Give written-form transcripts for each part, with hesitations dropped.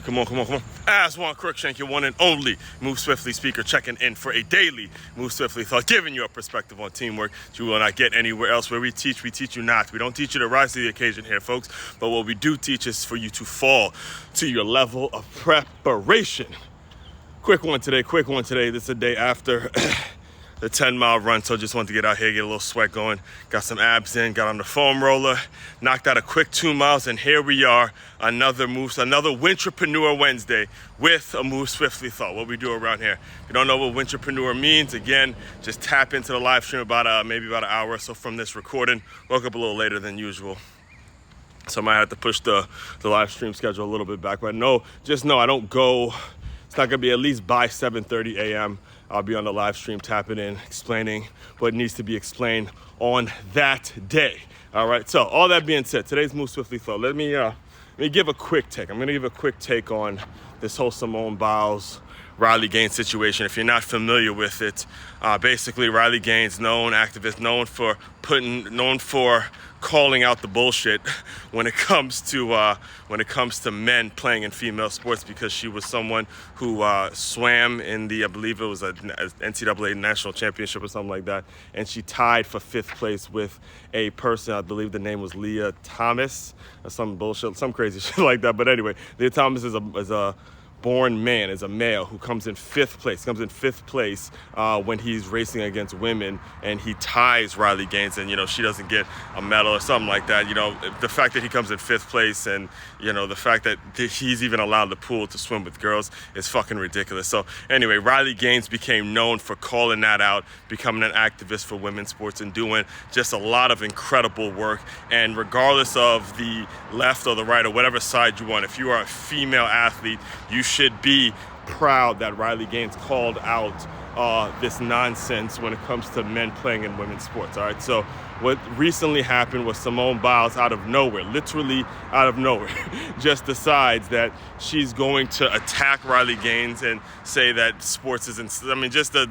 Come on. As Juan Crookshank, your one and only Move Swiftly speaker, checking in for a daily Move Swiftly thought, giving you a perspective on teamwork you will not get anywhere else. Where we teach you not. We don't teach you to rise to the occasion here, folks. But what we do teach is for you to fall to your level of preparation. Quick one today. This is the day after the 10-mile run, so just wanted to get out here, get a little sweat going, got some abs in, got on the foam roller, knocked out a quick 2 miles, and here we are, another Wintrepreneur Wednesday with a Move Swiftly thought. What we do around here. If you don't know what Wintrepreneur means, again, just tap into the live stream maybe about an hour or so from this recording. Woke up a little later than usual, so I might have to push the live stream schedule a little bit back. But just know I don't go. It's not gonna be at least by 7:30 a.m. I'll be on the live stream tapping in, explaining what needs to be explained on that day. All right, so all that being said, today's Move Swiftly thought. Let me give a quick take. I'm gonna give a quick take on this whole Simone Biles, Riley Gaines situation. If you're not familiar with it, basically Riley Gaines, known activist, known for calling out the bullshit when it comes to men playing in female sports, because she was someone who swam in the, I believe it was a NCAA national championship or something like that, and she tied for 5th place with a person, I believe the name was Leah Thomas or some bullshit, some crazy shit like that. But anyway, Leah Thomas is a born man, is a male who comes in 5th place when he's racing against women, and he ties Riley Gaines, and she doesn't get a medal or something like that. The fact that he comes in 5th place, and the fact that he's even allowed the pool to swim with girls is fucking ridiculous. So anyway, Riley Gaines became known for calling that out, becoming an activist for women's sports, and doing just a lot of incredible work. And regardless of the left or the right or whatever side you want, if you are a female athlete, you should be proud that Riley Gaines called out this nonsense when it comes to men playing in women's sports. All right, so what recently happened was Simone Biles, out of nowhere, literally out of nowhere, just decides that she's going to attack Riley Gaines and say that sports isn't. I mean, just first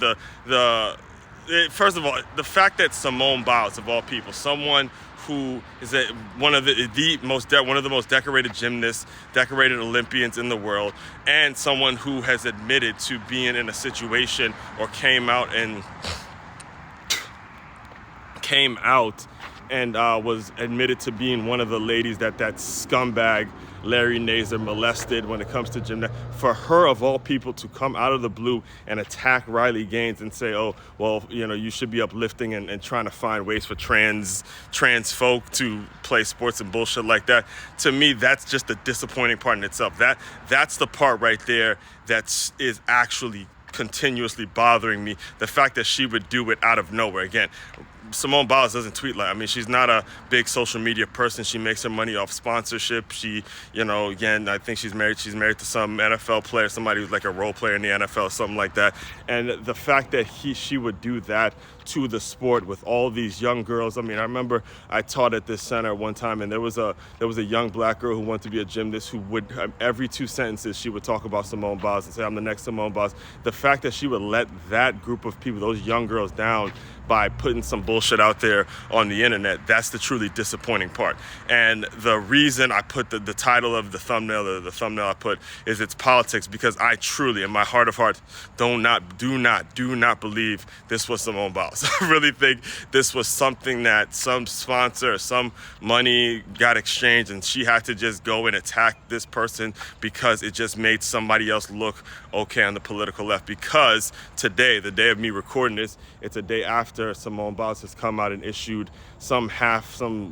of all, the fact that Simone Biles, of all people, someone who is one of the most decorated gymnasts, decorated Olympians in the world, and someone who has admitted to being in a situation or came out and was admitted to being one of the ladies that scumbag Larry Nassar molested when it comes to gymnastics. For her, of all people, to come out of the blue and attack Riley Gaines and say, oh, well, you should be uplifting and trying to find ways for trans folk to play sports and bullshit like that. To me, that's just the disappointing part in itself. That's the part right there that is actually continuously bothering me. The fact that she would do it out of nowhere. Again, Simone Biles doesn't tweet she's not a big social media person. She makes her money off sponsorship. She, again, I think she's married to some NFL player, somebody who's like a role player in the NFL, something like that. And the fact that she would do that to the sport with all these young girls. I mean, I remember I taught at this center one time, and there was a young black girl who wanted to be a gymnast who would, every 2 sentences, she would talk about Simone Biles and say, I'm the next Simone Biles. The fact that she would let that group of people, those young girls, down by putting some bullshit out there on the internet, that's the truly disappointing part. And the reason I put the title of the thumbnail, or the thumbnail I put, is it's politics, because I truly, in my heart of hearts, do not believe this was Simone Biles. I really think this was something that some sponsor, some money got exchanged, and she had to just go and attack this person because it just made somebody else look okay on the political left. Because today, the day of me recording this, it's a day after Simone Biles has come out and issued some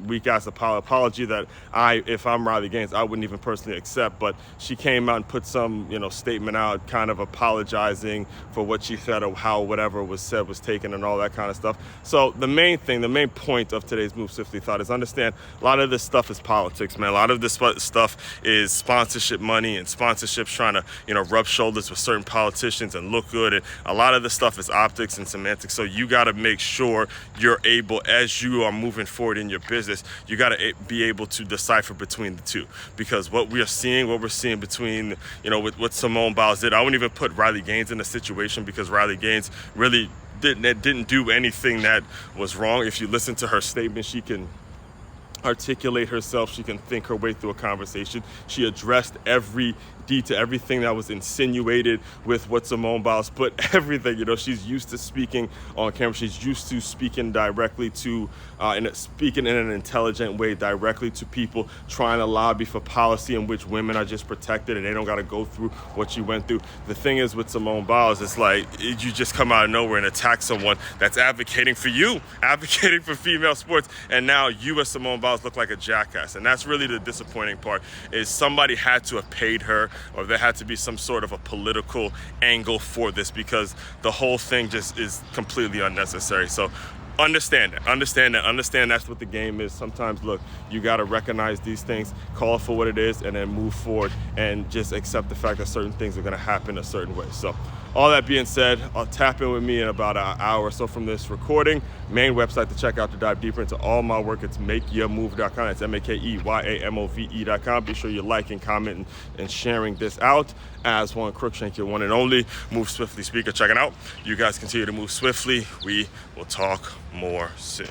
weak-ass apology that if I'm Riley Gaines, I wouldn't even personally accept. But she came out and put some, statement out, kind of apologizing for what she said or how whatever was said was taken and all that kind of stuff. So the main point of today's Move Swiftly thought is understand a lot of this stuff is politics, man. A lot of this stuff is sponsorship money and sponsorships trying to, rub shoulders with certain politicians and look good. And a lot of this stuff is optics and semantics. So you got to make sure you're able, as you are moving forward in your business, you got to be able to decipher between the two. Because what we're seeing between, with what Simone Biles did, I wouldn't even put Riley Gaines in the situation, because Riley Gaines really didn't do anything that was wrong. If you listen to her statement, she can articulate herself. She can think her way through a conversation. She addressed every D to everything that was insinuated with what Simone Biles put, everything. You know, she's used to speaking on camera. She's used to speaking directly to, speaking in an intelligent way directly to people, trying to lobby for policy in which women are just protected and they don't got to go through what she went through. The thing is with Simone Biles, it's like you just come out of nowhere and attack someone that's advocating for you, advocating for female sports, and now you as Simone Biles look like a jackass. And that's really the disappointing part, is somebody had to have paid her, or there had to be some sort of a political angle for this, because the whole thing just is completely unnecessary. So understand that's what the game is. Sometimes, look, you got to recognize these things, call it for what it is, and then move forward and just accept the fact that certain things are going to happen a certain way. So all that being said, I'll tap in with me in about an hour or so from this recording. Main website to check out to dive deeper into all my work, it's makeyourmove.com. That's makeymove.com. Be sure you're liking, commenting, and sharing this out. As Juan Crookshank, your one and only Move Swiftly speaker, checking out. You guys continue to move swiftly. We will talk more soon.